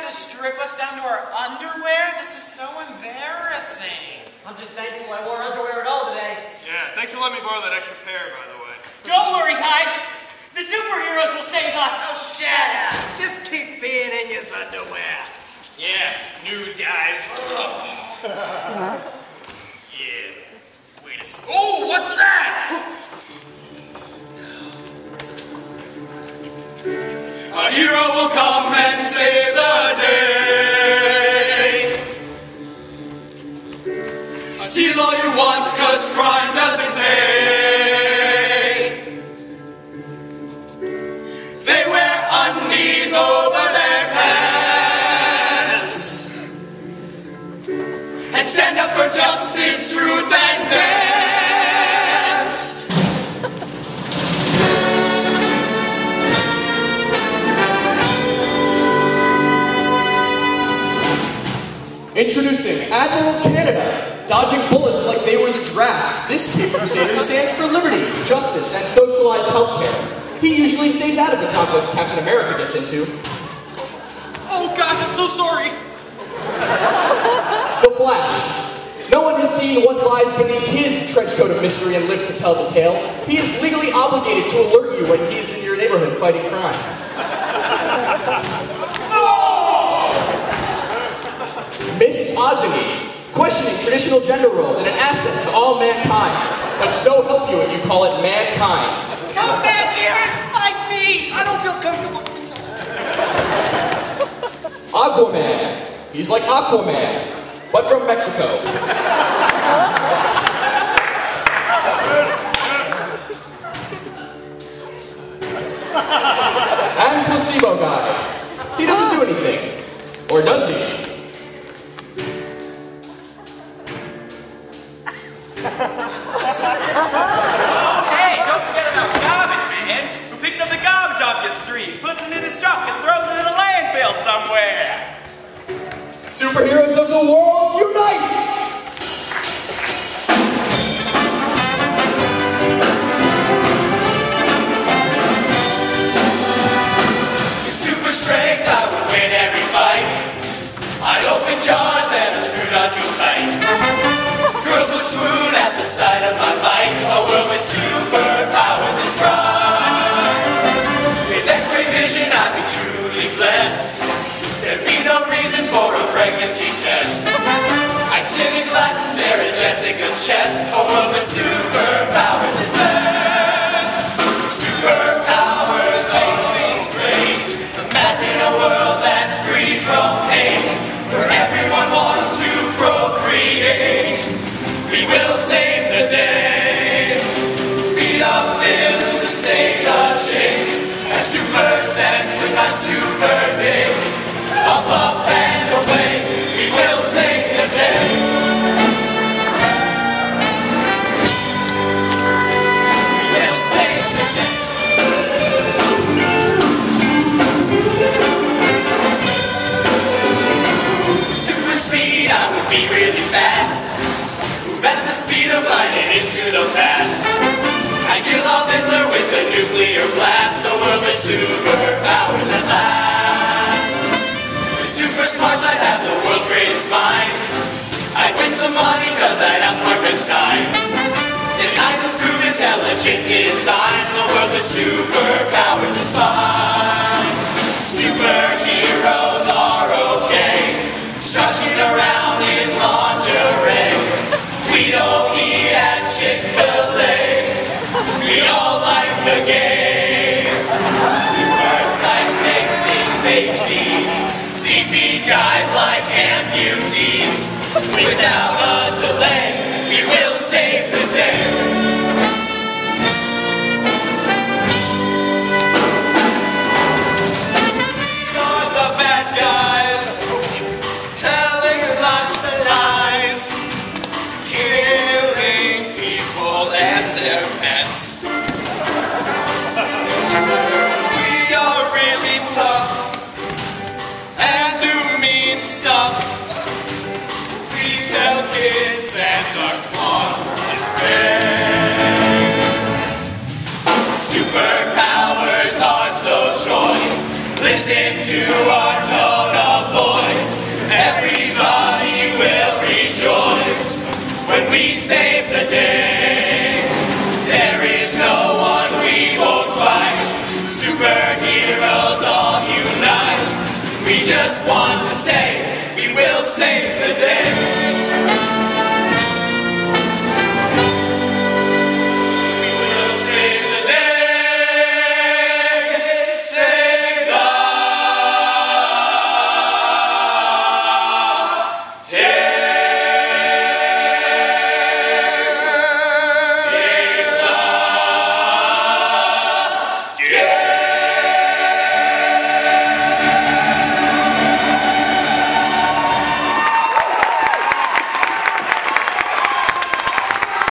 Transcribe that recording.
have to strip us down to our underwear? This is so embarrassing. I'm just thankful I wore underwear at all today. Yeah, thanks for letting me borrow that extra pair, by the way. Don't worry, guys. The superheroes will save us. Oh, shut up. Just keep being in your underwear. Yeah, nude guys. Yeah. Wait a second. Oh, what's that? A hero will come and save the day. Steal all you want, 'cause crime doesn't pay. They wear undies over their pants and stand up for justice, truth, and dance. Introducing Admiral Canada, dodging bullets like they were the draft. This Cape Crusader stands for liberty, justice, and socialized healthcare. He usually stays out of the conflicts Captain America gets into. Oh gosh, I'm so sorry. The Flash. No one has seen what lies beneath his trench coat of mystery and lived to tell the tale. He is legally obligated to alert you when he is in your neighborhood fighting crime. Misogyny. Questioning traditional gender roles and an asset to all mankind. But so help you if you call it mankind. Come back here and fight me. I don't feel comfortable. Aquaman. He's like Aquaman, but from Mexico. And Placebo Guy. He doesn't do anything. Or does he? Hey, don't forget about garbage man, who picks up the garbage off your street, puts it in his truck, and throws it in a landfill somewhere. Superheroes of the world, unite! Super strength, I would win every fight. I'd open jars and a screw not too tight. Girls would swoon at the sight of my might. A world with superpowers is bright. With X-ray vision, I'd be truly blessed. There'd be no reason for a pregnancy test. I'd sit in class and stare at Jessica's chest. A world with superpowers is best. Superpowers, all things great. Imagine a world that's free from hate, where everyone wants to procreate. We will save the day. Beat up villains and save the chick. A super sex with my super dick. Up and away. We will save the day. We will save the day. Super speed, I would be really fast. Move at the speed of light and into the past. I kill off Hitler with a nuclear blast. A world with superpowers at last. With super smarts, I'd have the world's greatest mind. I'd win some money cause I'd outsmart Einstein. And I disprove intelligent design. A world with superpowers is fine. Superheroes are okay, strutting around in lingerie. We don't eat at Chick-fil-A's. We all like the gays. Super sight makes things HD. Defeat guys like amputees. Without a delay, we will save the day. You're the bad guys, telling lots of lies, killing people and their pets. We are really tough and do mean stuff. We tell kids Santa Claus is dead. Superpowers are so choice. Listen to our tone of voice. just want to say, we will save the day.